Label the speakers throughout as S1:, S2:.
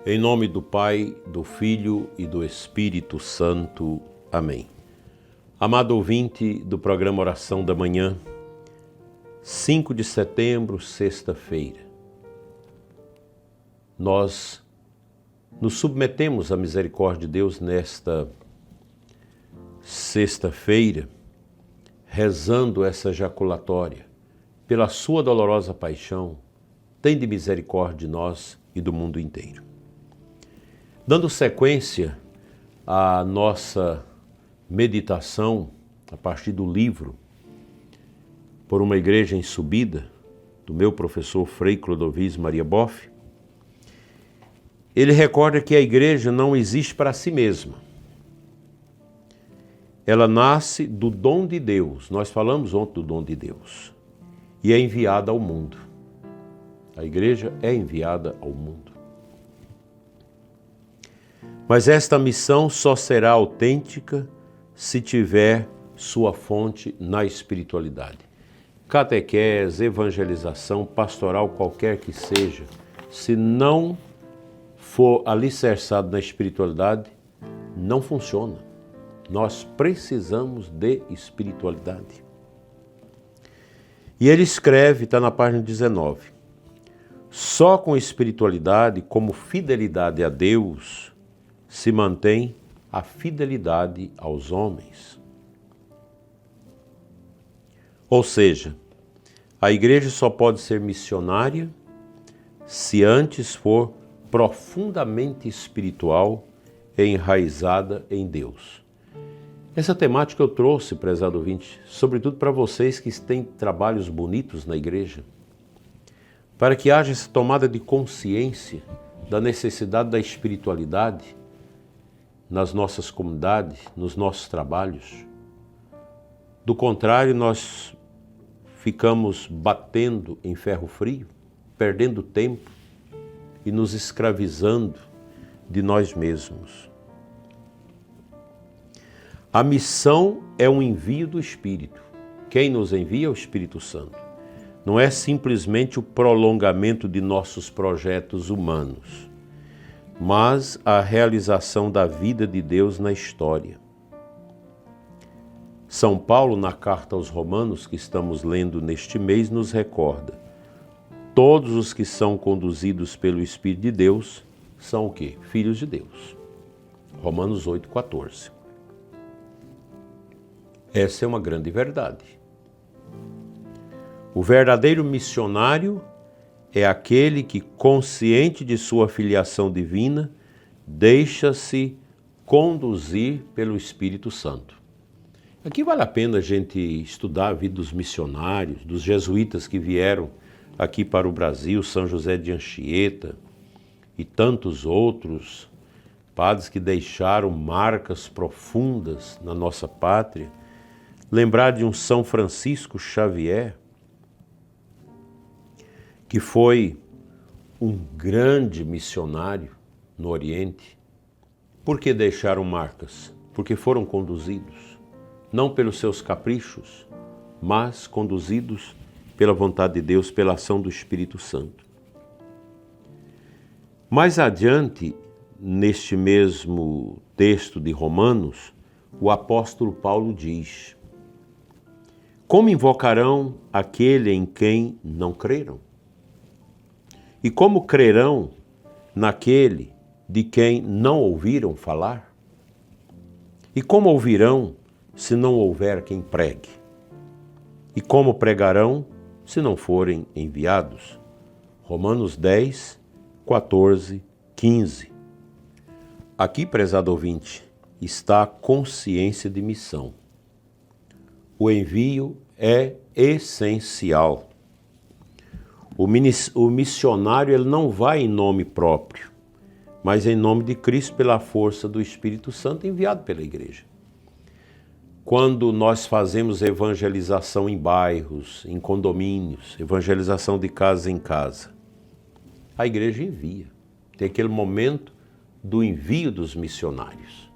S1: Em nome do Pai, do Filho e do Espírito Santo. Amém. Amado ouvinte do programa Oração da Manhã, 5 de setembro, sexta-feira. Nós nos submetemos à misericórdia de Deus nesta sexta-feira, rezando essa jaculatória. Pela sua dolorosa paixão, tende misericórdia de nós e do mundo inteiro. Dando sequência à nossa meditação a partir do livro Por uma Igreja em Subida, do meu professor Frei Clodovis Maria Boff, ele recorda que a igreja não existe para si mesma. Ela nasce do dom de Deus. Nós falamos ontem do dom de Deus. E é enviada ao mundo. A igreja é enviada ao mundo. Mas esta missão só será autêntica se tiver sua fonte na espiritualidade. Catequese, evangelização, pastoral, qualquer que seja, se não for alicerçado na espiritualidade, não funciona. Nós precisamos de espiritualidade. E ele escreve, está na página 19, só com espiritualidade, como fidelidade a Deus, se mantém a fidelidade aos homens. Ou seja, a igreja só pode ser missionária se antes for profundamente espiritual e enraizada em Deus. Essa temática eu trouxe, prezado ouvinte, sobretudo para vocês que têm trabalhos bonitos na igreja, para que haja essa tomada de consciência da necessidade da espiritualidade nas nossas comunidades, nos nossos trabalhos. Do contrário, nós ficamos batendo em ferro frio, perdendo tempo e nos escravizando de nós mesmos. A missão é um envio do Espírito. Quem nos envia é o Espírito Santo. Não é simplesmente o prolongamento de nossos projetos humanos, mas a realização da vida de Deus na história. São Paulo, na carta aos Romanos, que estamos lendo neste mês, nos recorda: todos os que são conduzidos pelo Espírito de Deus são o quê? Filhos de Deus. Romanos 8,14. Essa é uma grande verdade. O verdadeiro missionário é aquele que, consciente de sua filiação divina, deixa-se conduzir pelo Espírito Santo. Aqui vale a pena a gente estudar a vida dos missionários, dos jesuítas que vieram aqui para o Brasil, São José de Anchieta e tantos outros padres que deixaram marcas profundas na nossa pátria. Lembrar de um São Francisco Xavier, que foi um grande missionário no Oriente. Por que deixaram marcas? Porque foram conduzidos, não pelos seus caprichos, mas conduzidos pela vontade de Deus, pela ação do Espírito Santo. Mais adiante, neste mesmo texto de Romanos, o apóstolo Paulo diz: como invocarão aquele em quem não creram? E como crerão naquele de quem não ouviram falar? E como ouvirão se não houver quem pregue? E como pregarão se não forem enviados? Romanos 10, 14, 15. Aqui, prezado ouvinte, está a consciência de missão. O envio é essencial. O missionário ele não vai em nome próprio, mas em nome de Cristo, pela força do Espírito Santo enviado pela igreja. Quando nós fazemos evangelização em bairros, em condomínios, evangelização de casa em casa, a igreja envia. Tem aquele momento do envio dos missionários.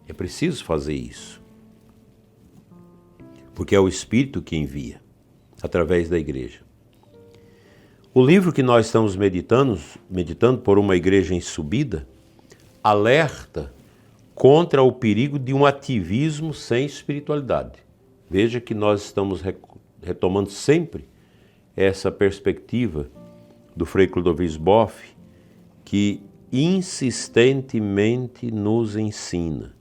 S1: É preciso fazer isso, porque é o Espírito que envia, através da igreja. O livro que nós estamos meditando por uma igreja em subida, alerta contra o perigo de um ativismo sem espiritualidade. Veja que nós estamos retomando sempre essa perspectiva do Frei Clodovis Boff, que insistentemente nos ensina: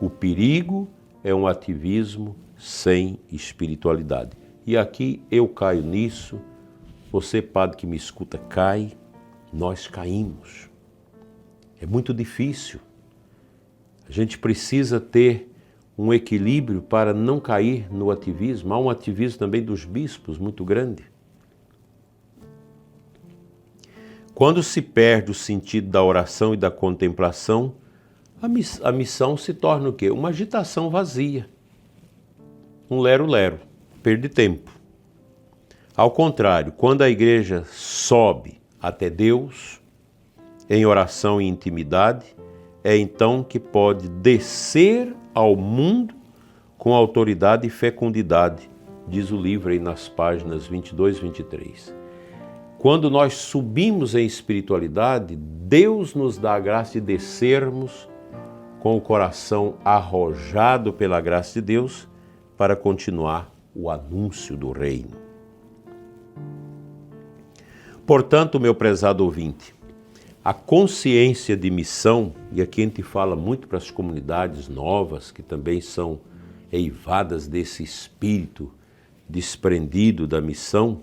S1: o perigo é um ativismo sem espiritualidade. E aqui eu caio nisso, você, padre que me escuta, cai, nós caímos. É muito difícil. A gente precisa ter um equilíbrio para não cair no ativismo. Há um ativismo também dos bispos muito grande. Quando se perde o sentido da oração e da contemplação, a missão se torna o quê? Uma agitação vazia. Um lero-lero, perde tempo. Ao contrário, quando a igreja sobe até Deus, em oração e intimidade, é então que pode descer ao mundo com autoridade e fecundidade, diz o livro aí nas páginas 22 e 23. Quando nós subimos em espiritualidade, Deus nos dá a graça de descermos com o coração arrojado pela graça de Deus para continuar o anúncio do reino. Portanto, meu prezado ouvinte, a consciência de missão, e aqui a gente fala muito para as comunidades novas, que também são eivadas desse espírito desprendido da missão,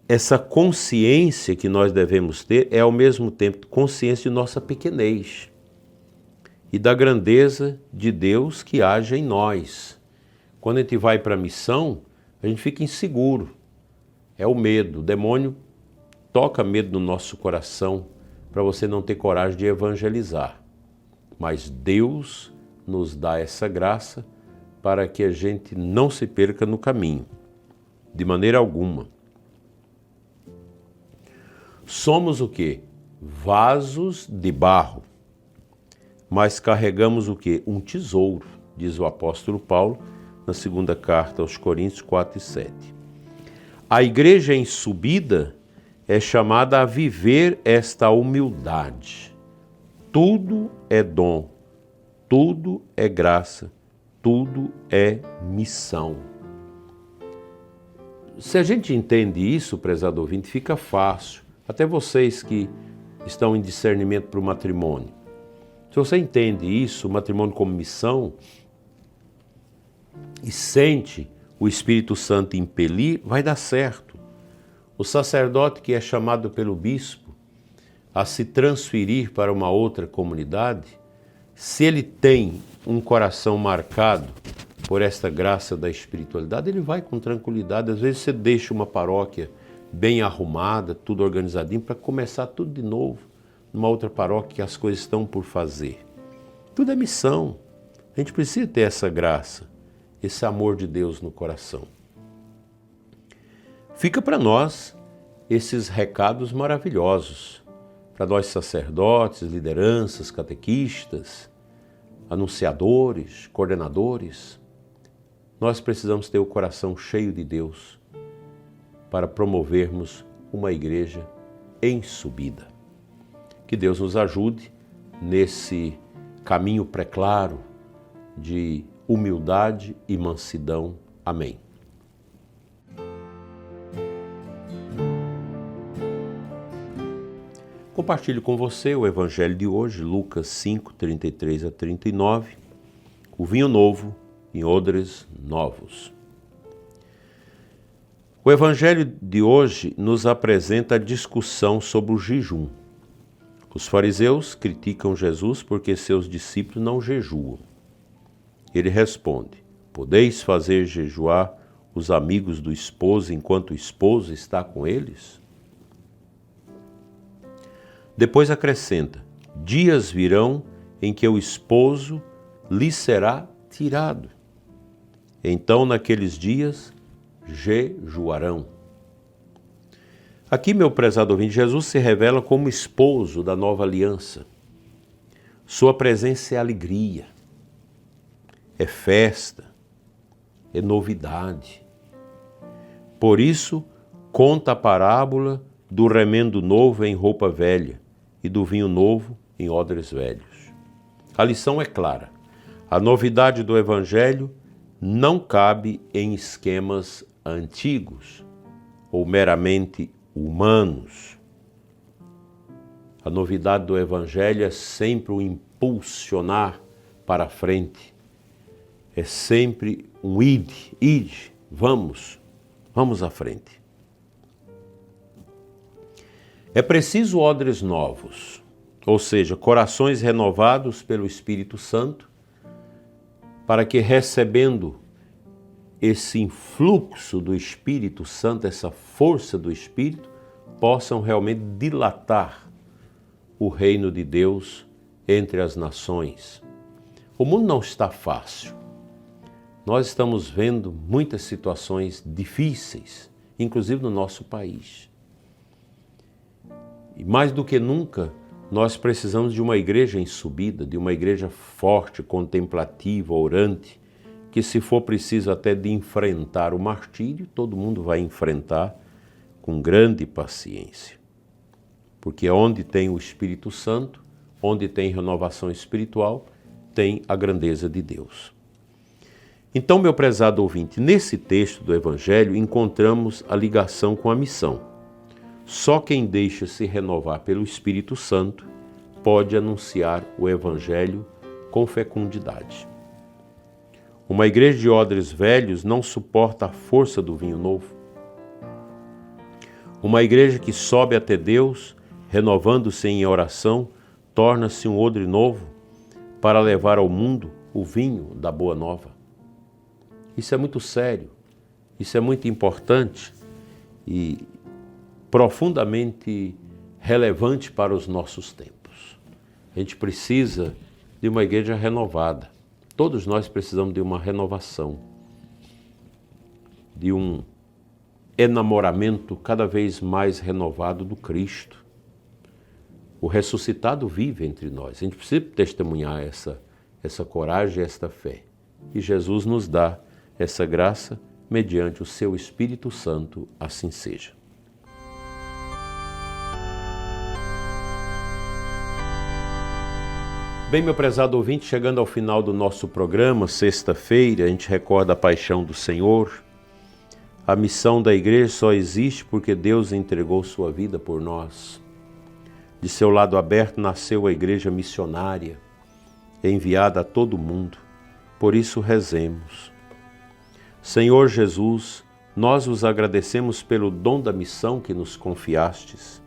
S1: essa consciência que nós devemos ter é ao mesmo tempo consciência de nossa pequenez e da grandeza de Deus que age em nós. Quando a gente vai para a missão, a gente fica inseguro. É o medo. O demônio toca medo no nosso coração para você não ter coragem de evangelizar. Mas Deus nos dá essa graça para que a gente não se perca no caminho, de maneira alguma. Somos o quê? Vasos de barro, mas carregamos o quê? Um tesouro, diz o apóstolo Paulo na segunda carta aos Coríntios 4 e 7. A igreja em subida é chamada a viver esta humildade. Tudo é dom, tudo é graça, tudo é missão. Se a gente entende isso, prezado ouvinte, fica fácil. Até vocês que estão em discernimento para o matrimônio. Se você entende isso, o matrimônio como missão, e sente o Espírito Santo impelir, vai dar certo. O sacerdote que é chamado pelo bispo a se transferir para uma outra comunidade, se ele tem um coração marcado por esta graça da espiritualidade, ele vai com tranquilidade. Às vezes você deixa uma paróquia bem arrumada, tudo organizadinho, para começar tudo de novo, numa outra paróquia que as coisas estão por fazer. Tudo é missão. A gente precisa ter essa graça, esse amor de Deus no coração. Fica para nós esses recados maravilhosos, para nós sacerdotes, lideranças, catequistas, anunciadores, coordenadores. Nós precisamos ter o coração cheio de Deus para promovermos uma igreja em subida. Que Deus nos ajude nesse caminho preclaro de humildade e mansidão. Amém. Compartilho com você o Evangelho de hoje, Lucas 5, 33 a 39, o vinho novo em odres novos. O Evangelho de hoje nos apresenta a discussão sobre o jejum. Os fariseus criticam Jesus porque seus discípulos não jejuam. Ele responde: podeis fazer jejuar os amigos do esposo enquanto o esposo está com eles? Depois acrescenta: dias virão em que o esposo lhe será tirado. Então, naqueles dias, jejuarão. Aqui, meu prezado ouvinte, Jesus se revela como esposo da nova aliança. Sua presença é alegria, é festa, é novidade. Por isso, conta a parábola do remendo novo em roupa velha e do vinho novo em odres velhos. A lição é clara. A novidade do Evangelho não cabe em esquemas antigos ou meramente humanos. A novidade do Evangelho é sempre o impulsionar para a frente. É sempre um ide, vamos à frente. É preciso odres novos, ou seja, corações renovados pelo Espírito Santo, para que recebendo esse influxo do Espírito Santo, essa força do Espírito, possam realmente dilatar o reino de Deus entre as nações. O mundo não está fácil. Nós estamos vendo muitas situações difíceis, inclusive no nosso país. E mais do que nunca, nós precisamos de uma igreja em subida, de uma igreja forte, contemplativa, orante, que se for preciso até de enfrentar o martírio, todo mundo vai enfrentar com grande paciência. Porque onde tem o Espírito Santo, onde tem renovação espiritual, tem a grandeza de Deus. Então, meu prezado ouvinte, nesse texto do Evangelho encontramos a ligação com a missão. Só quem deixa se renovar pelo Espírito Santo pode anunciar o Evangelho com fecundidade. Uma igreja de odres velhos não suporta a força do vinho novo. Uma igreja que sobe até Deus, renovando-se em oração, torna-se um odre novo para levar ao mundo o vinho da Boa Nova. Isso é muito sério, isso é muito importante e profundamente relevante para os nossos tempos. A gente precisa de uma igreja renovada. Todos nós precisamos de uma renovação, de um enamoramento cada vez mais renovado do Cristo. O ressuscitado vive entre nós. A gente precisa testemunhar essa coragem, esta fé. E Jesus nos dá essa graça mediante o seu Espírito Santo, assim seja. Bem, meu prezado ouvinte, chegando ao final do nosso programa, sexta-feira, a gente recorda a paixão do Senhor. A missão da igreja só existe porque Deus entregou sua vida por nós. De seu lado aberto nasceu a igreja missionária, enviada a todo mundo. Por isso rezemos. Senhor Jesus, nós vos agradecemos pelo dom da missão que nos confiastes.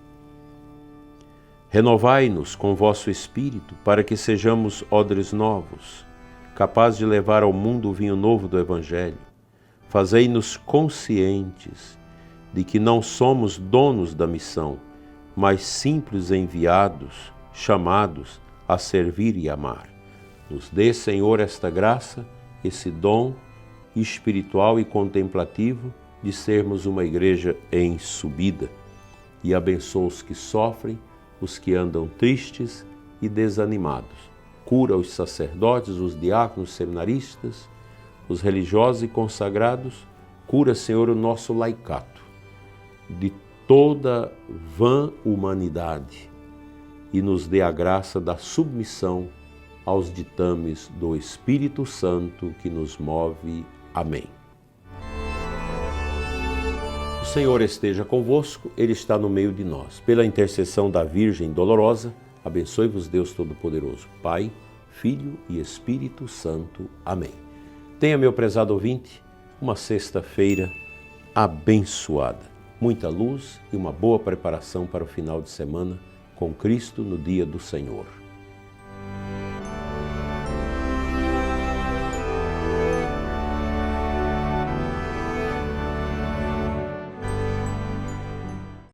S1: Renovai-nos com vosso Espírito para que sejamos odres novos, capazes de levar ao mundo o vinho novo do Evangelho. Fazei-nos conscientes de que não somos donos da missão, mas simples enviados, chamados a servir e amar. Nos dê, Senhor, esta graça, esse dom espiritual e contemplativo de sermos uma igreja em subida. E abençoa os que sofrem, os que andam tristes e desanimados. Cura os sacerdotes, os diáconos, os seminaristas, os religiosos e consagrados. Cura, Senhor, o nosso laicato de toda vã humanidade e nos dê a graça da submissão aos ditames do Espírito Santo que nos move. Amém. O Senhor esteja convosco, Ele está no meio de nós. Pela intercessão da Virgem dolorosa, abençoe-vos Deus Todo-Poderoso, Pai, Filho e Espírito Santo. Amém. Tenha, meu prezado ouvinte, uma sexta-feira abençoada. Muita luz e uma boa preparação para o final de semana com Cristo no dia do Senhor.